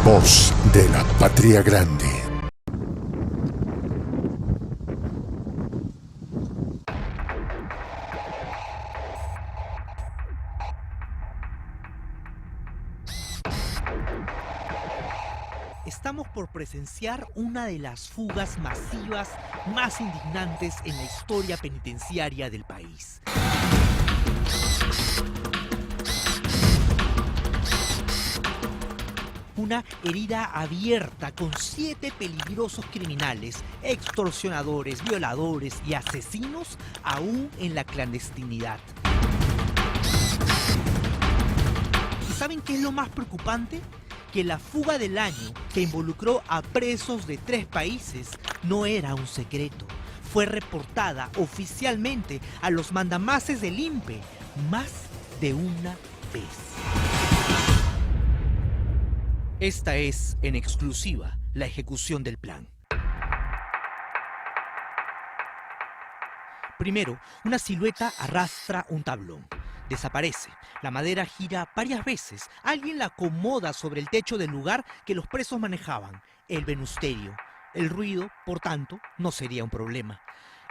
Voz de la Patria Grande. Estamos por presenciar una de las fugas masivas más indignantes en la historia penitenciaria del país. Una herida abierta con 7 peligrosos criminales, extorsionadores, violadores y asesinos aún en la clandestinidad. ¿Y saben qué es lo más preocupante? Que la fuga del año, que involucró a presos de 3 países, no era un secreto. Fue reportada oficialmente a los mandamases del INPE más de una vez. Esta es, en exclusiva, la ejecución del plan. Primero, una silueta arrastra un tablón. Desaparece. La madera gira varias veces. Alguien la acomoda sobre el techo del lugar que los presos manejaban, el venusterio. El ruido, por tanto, no sería un problema.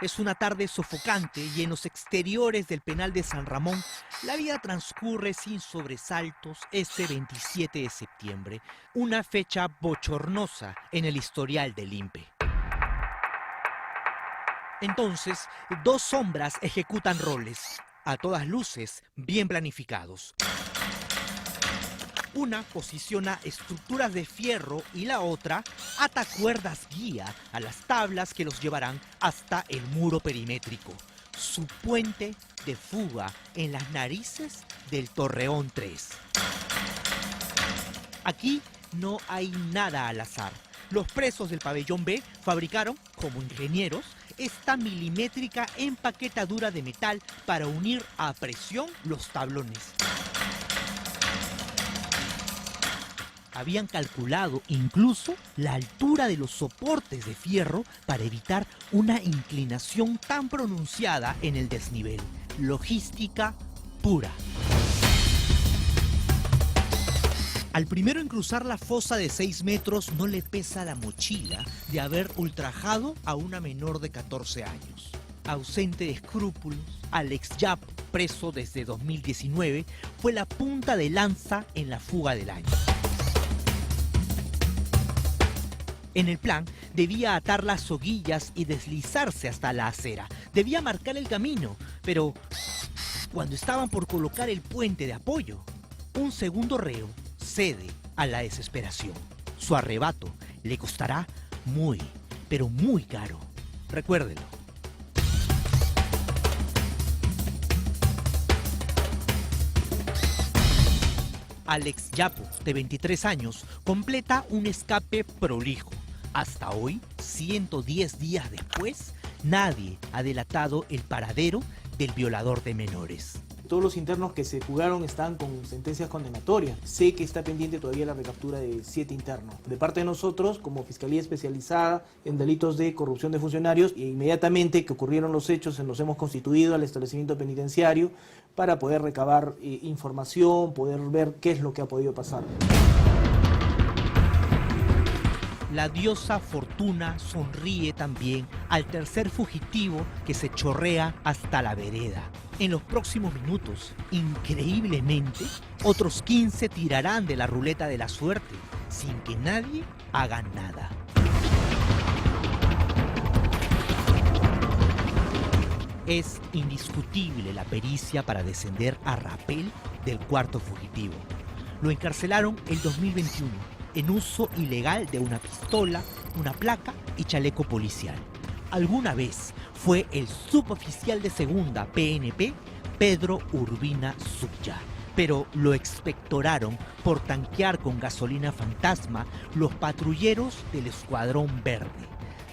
Es una tarde sofocante y en los exteriores del penal de San Ramón, la vida transcurre sin sobresaltos este 27 de septiembre, una fecha bochornosa en el historial del INPE. Entonces, 2 sombras ejecutan roles, a todas luces bien planificados. Una posiciona estructuras de fierro y la otra ata cuerdas guía a las tablas que los llevarán hasta el muro perimétrico, su puente de fuga en las narices del Torreón 3. Aquí no hay nada al azar. Los presos del pabellón B fabricaron, como ingenieros, esta milimétrica empaquetadura de metal para unir a presión los tablones. Habían calculado incluso la altura de los soportes de fierro para evitar una inclinación tan pronunciada en el desnivel. Logística pura. Al primero en cruzar la fosa de 6 metros no le pesa la mochila de haber ultrajado a una menor de 14 años. Ausente de escrúpulos, Alex Yap, preso desde 2019, fue la punta de lanza en la fuga del año. En el plan, debía atar las soguillas y deslizarse hasta la acera. Debía marcar el camino, pero cuando estaban por colocar el puente de apoyo, un segundo reo cede a la desesperación. Su arrebato le costará muy, pero muy caro. Recuérdelo. Alex Yapo, de 23 años, completa un escape prolijo. Hasta hoy, 110 días después, nadie ha delatado el paradero del violador de menores. Todos los internos que se fugaron están con sentencias condenatorias. Sé que está pendiente todavía la recaptura de 7 internos. De parte de nosotros, como Fiscalía Especializada en Delitos de Corrupción de Funcionarios, inmediatamente que ocurrieron los hechos nos hemos constituido al establecimiento penitenciario para poder recabar información, poder ver qué es lo que ha podido pasar. La diosa Fortuna sonríe también al tercer fugitivo que se chorrea hasta la vereda. En los próximos minutos, increíblemente, otros 15 tirarán de la ruleta de la suerte sin que nadie haga nada. Es indiscutible la pericia para descender a rapel del cuarto fugitivo. Lo encarcelaron el 2021 en uso ilegal de una pistola, una placa y chaleco policial. Alguna vez fue el suboficial de segunda PNP, Pedro Urbina Subya, pero lo expectoraron por tanquear con gasolina fantasma los patrulleros del Escuadrón Verde.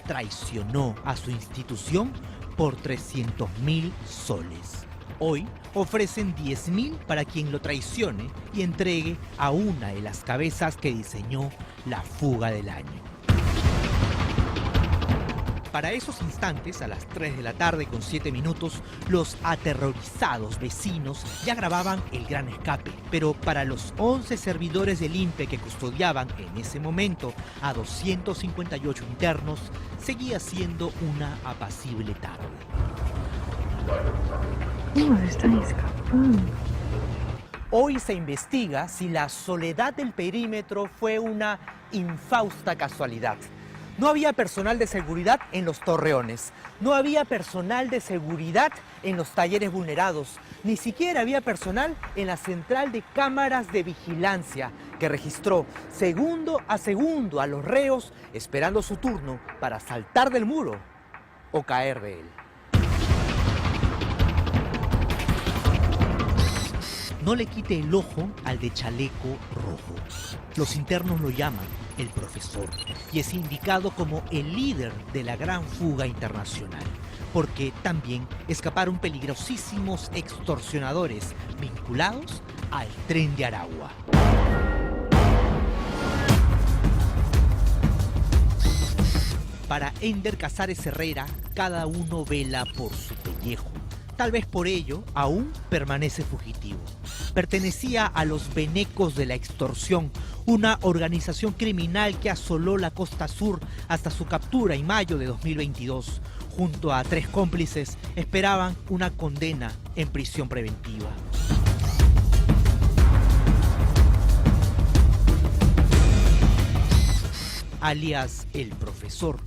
Traicionó a su institución por 300.000 soles. Hoy ofrecen 10.000 para quien lo traicione y entregue a una de las cabezas que diseñó la fuga del año. Para esos instantes, a las 3 de la tarde con 7 minutos, los aterrorizados vecinos ya grababan el gran escape. Pero para los 11 servidores del INPE que custodiaban en ese momento a 258 internos, seguía siendo una apacible tarde. ¿Cómo se están escapando? Hoy se investiga si la soledad del perímetro fue una infausta casualidad. No había personal de seguridad en los torreones, no había personal de seguridad en los talleres vulnerados, ni siquiera había personal en la central de cámaras de vigilancia que registró segundo a segundo a los reos esperando su turno para saltar del muro o caer de él. No le quite el ojo al de chaleco rojo. Los internos lo llaman el profesor y es indicado como el líder de la gran fuga internacional, porque también escaparon peligrosísimos extorsionadores vinculados al Tren de Aragua. Para Ender Casares Herrera, cada uno vela por su pellejo. Tal vez por ello aún permanece fugitivo. Pertenecía a los Venecos de la Extorsión, una organización criminal que asoló la costa sur hasta su captura en mayo de 2022. Junto a 3 cómplices esperaban una condena en prisión preventiva. Alias el profesor,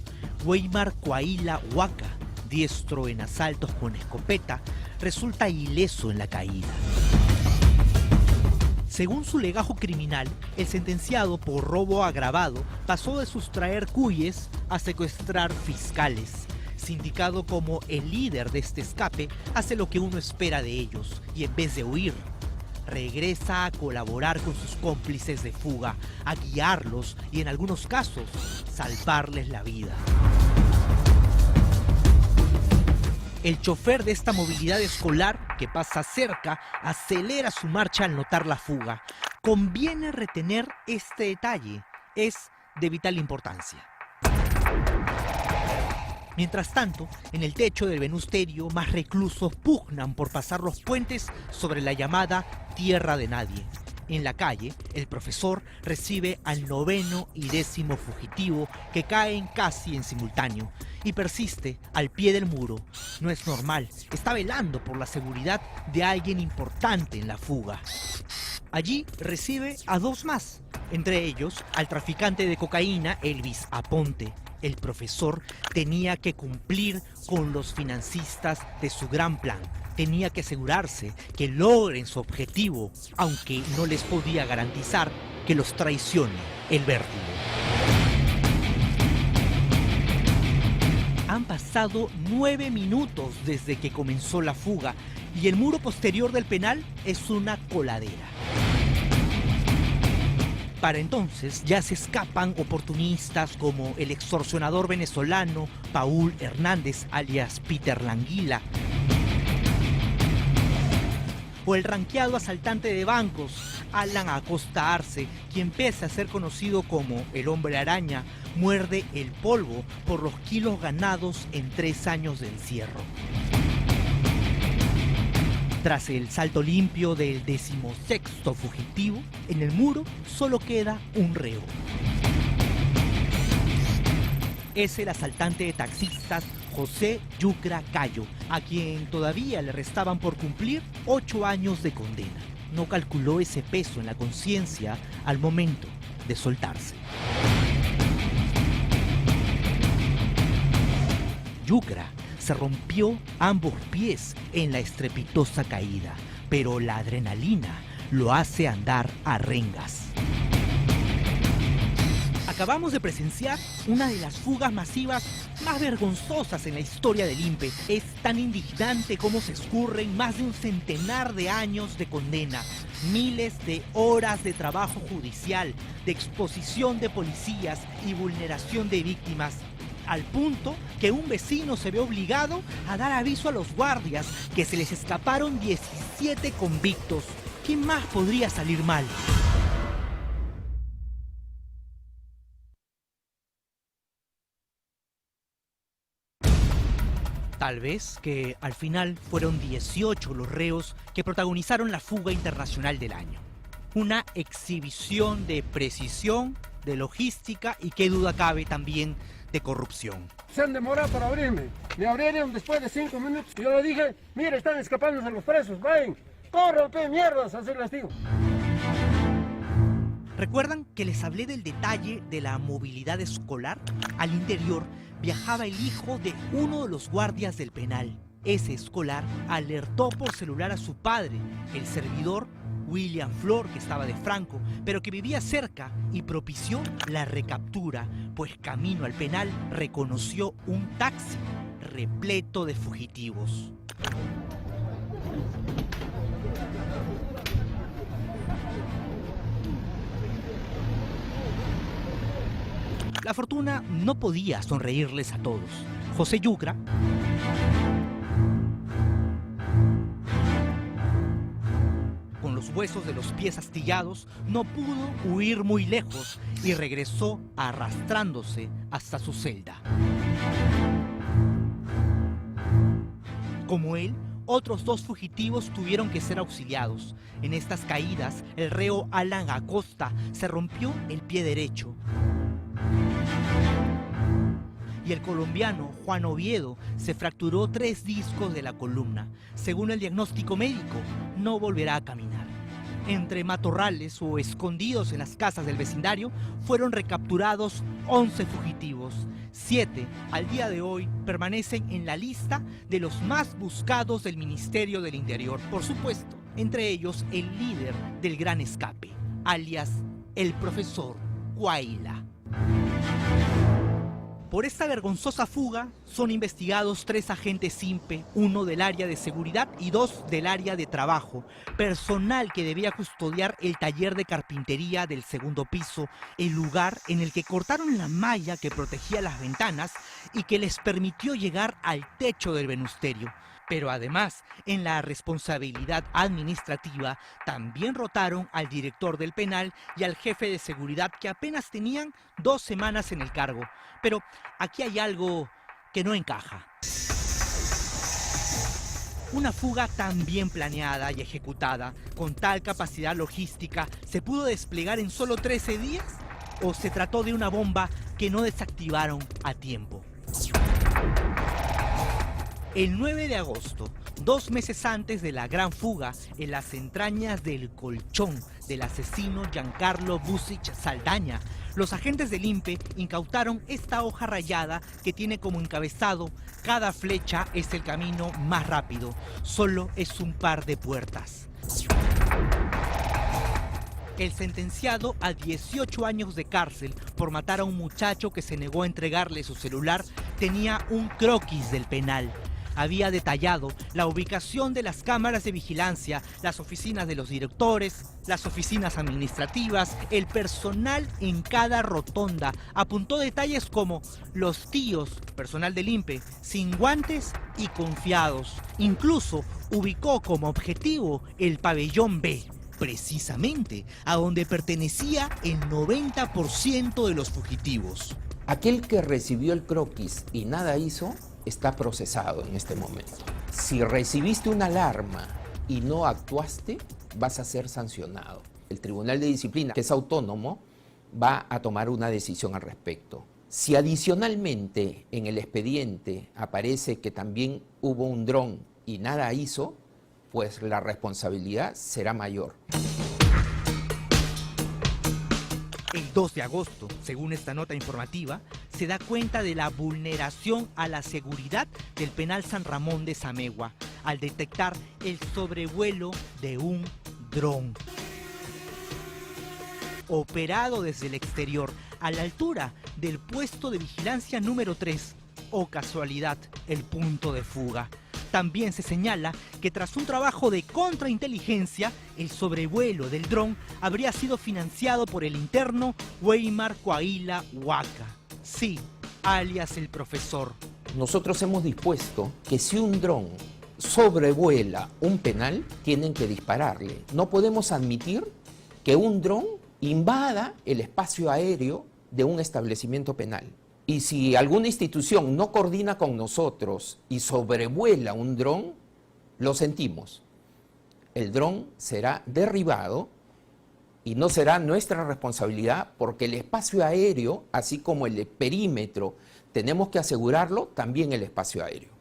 Weimar Coahuila Huaca, diestro en asaltos con escopeta, resulta ileso en la caída. Según su legajo criminal, el sentenciado por robo agravado pasó de sustraer cuyes a secuestrar fiscales. Sindicado como el líder de este escape, hace lo que uno espera de ellos y en vez de huir, regresa a colaborar con sus cómplices de fuga, a guiarlos y en algunos casos, salvarles la vida. El chofer de esta movilidad escolar que pasa cerca acelera su marcha al notar la fuga. Conviene retener este detalle, es de vital importancia. Mientras tanto, en el techo del Venusterio, más reclusos pugnan por pasar los puentes sobre la llamada Tierra de Nadie. En la calle, el profesor recibe al 9º y 10º fugitivo que caen casi en simultáneo y persiste al pie del muro. No es normal, está velando por la seguridad de alguien importante en la fuga. Allí recibe a 2 más, entre ellos al traficante de cocaína Elvis Aponte. El profesor tenía que cumplir con los financistas de su gran plan. Tenía que asegurarse que logren su objetivo, aunque no les podía garantizar que los traicione el vértigo. Han pasado 9 minutos desde que comenzó la fuga y el muro posterior del penal es una coladera. Para entonces ya se escapan oportunistas como el extorsionador venezolano Paul Hernández, alias Peter Languila, o el ranqueado asaltante de bancos Alan Acosta Arce, quien pese a ser conocido como el Hombre Araña, muerde el polvo por los kilos ganados en 3 años de encierro. Tras el salto limpio del 16º fugitivo, en el muro solo queda un reo. Es el asaltante de taxistas José Yucra Cayo, a quien todavía le restaban por cumplir 8 años de condena. No calculó ese peso en la conciencia al momento de soltarse. Yucra se rompió ambos pies en la estrepitosa caída, pero la adrenalina lo hace andar a rengas. Acabamos de presenciar una de las fugas masivas más vergonzosas en la historia del INPE. Es tan indignante como se escurren más de un centenar de años de condena, miles de horas de trabajo judicial, de exposición de policías y vulneración de víctimas, al punto que un vecino se ve obligado a dar aviso a los guardias que se les escaparon 17 convictos. ¿Qué más podría salir mal? Tal vez que al final fueron 18 los reos que protagonizaron la fuga internacional del año. Una exhibición de precisión, de logística y qué duda cabe también de corrupción. Se han demorado para abrirme. Me abrieron después de 5 minutos. Yo le dije, mire, están escapándose los presos, vayan, corran, qué mierdas, así les digo. ¿Recuerdan que les hablé del detalle de la movilidad escolar? Al interior viajaba el hijo de uno de los guardias del penal. Ese escolar alertó por celular a su padre, el servidor William Flor, que estaba de Franco, pero que vivía cerca y propició la recaptura, pues camino al penal reconoció un taxi repleto de fugitivos. La fortuna no podía sonreírles a todos. José Yucra, con los huesos de los pies astillados, no pudo huir muy lejos y regresó arrastrándose hasta su celda. Como él, otros 2 fugitivos tuvieron que ser auxiliados. En estas caídas, el reo Alan Acosta se rompió el pie derecho. Y el colombiano Juan Oviedo se fracturó 3 discos de la columna. Según el diagnóstico médico, no volverá a caminar. Entre matorrales o escondidos en las casas del vecindario, fueron recapturados 11 fugitivos. 7, al día de hoy, permanecen en la lista de los más buscados del Ministerio del Interior. Por supuesto, entre ellos el líder del Gran Escape, alias el profesor Guaila. Por esta vergonzosa fuga son investigados 3 agentes INPE, 1 del área de seguridad y 2 del área de trabajo, personal que debía custodiar el taller de carpintería del 2º piso, el lugar en el que cortaron la malla que protegía las ventanas y que les permitió llegar al techo del venusterio. Pero además, en la responsabilidad administrativa, también rotaron al director del penal y al jefe de seguridad, que apenas tenían 2 semanas en el cargo. Pero aquí hay algo que no encaja. Una fuga tan bien planeada y ejecutada, con tal capacidad logística, ¿se pudo desplegar en solo 13 días? ¿O se trató de una bomba que no desactivaron a tiempo? El 9 de agosto, 2 meses antes de la gran fuga, en las entrañas del colchón del asesino Giancarlo Vucich Saldaña, los agentes del INPE incautaron esta hoja rayada que tiene como encabezado: cada flecha es el camino más rápido, solo es un par de puertas. El sentenciado a 18 años de cárcel por matar a un muchacho que se negó a entregarle su celular tenía un croquis del penal. Había detallado la ubicación de las cámaras de vigilancia, las oficinas de los directores, las oficinas administrativas, el personal en cada rotonda. Apuntó detalles como los tíos, personal del INPE, sin guantes y confiados. Incluso ubicó como objetivo el pabellón B, precisamente a donde pertenecía el 90% de los fugitivos. Aquel que recibió el croquis y nada hizo, está procesado en este momento. Si recibiste una alarma y no actuaste, vas a ser sancionado. El Tribunal de Disciplina, que es autónomo, va a tomar una decisión al respecto. Si adicionalmente en el expediente aparece que también hubo un dron y nada hizo, pues la responsabilidad será mayor. El 2 de agosto, según esta nota informativa, se da cuenta de la vulneración a la seguridad del penal San Ramón de Samegua al detectar el sobrevuelo de un dron. Operado desde el exterior, a la altura del puesto de vigilancia número 3, o casualidad, el punto de fuga. También se señala que tras un trabajo de contrainteligencia, el sobrevuelo del dron habría sido financiado por el interno Weimar Coahuila Huaca. Sí, alias el profesor. Nosotros hemos dispuesto que si un dron sobrevuela un penal, tienen que dispararle. No podemos admitir que un dron invada el espacio aéreo de un establecimiento penal. Y si alguna institución no coordina con nosotros y sobrevuela un dron, lo sentimos. El dron será derribado y no será nuestra responsabilidad porque el espacio aéreo, así como el perímetro, tenemos que asegurarlo, también el espacio aéreo.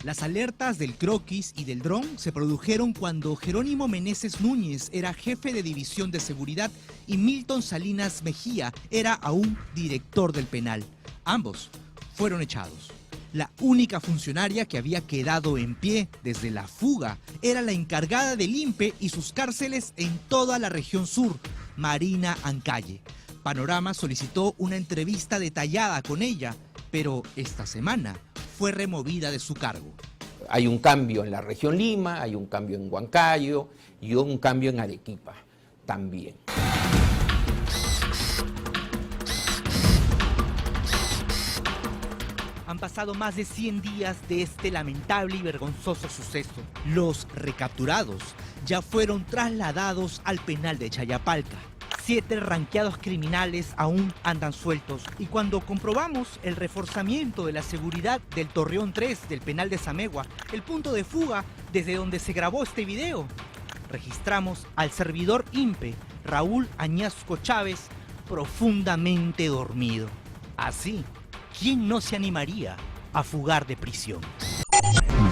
Las alertas del croquis y del dron se produjeron cuando Jerónimo Meneses Núñez era jefe de división de seguridad y Milton Salinas Mejía era aún director del penal. Ambos fueron echados. La única funcionaria que había quedado en pie desde la fuga era la encargada del INPE y sus cárceles en toda la región sur, Marina Ancalle. Panorama solicitó una entrevista detallada con ella, pero esta semana fue removida de su cargo. Hay un cambio en la región Lima, hay un cambio en Huancayo y un cambio en Arequipa también. Han pasado más de 100 días de este lamentable y vergonzoso suceso. Los recapturados ya fueron trasladados al penal de Chayapalca. 7 ranqueados criminales aún andan sueltos y cuando comprobamos el reforzamiento de la seguridad del Torreón 3 del penal de Samegua, el punto de fuga desde donde se grabó este video, registramos al servidor INPE, Raúl Añasco Chávez, profundamente dormido. Así, ¿quién no se animaría a fugar de prisión?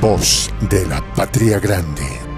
Voz de la Patria Grande.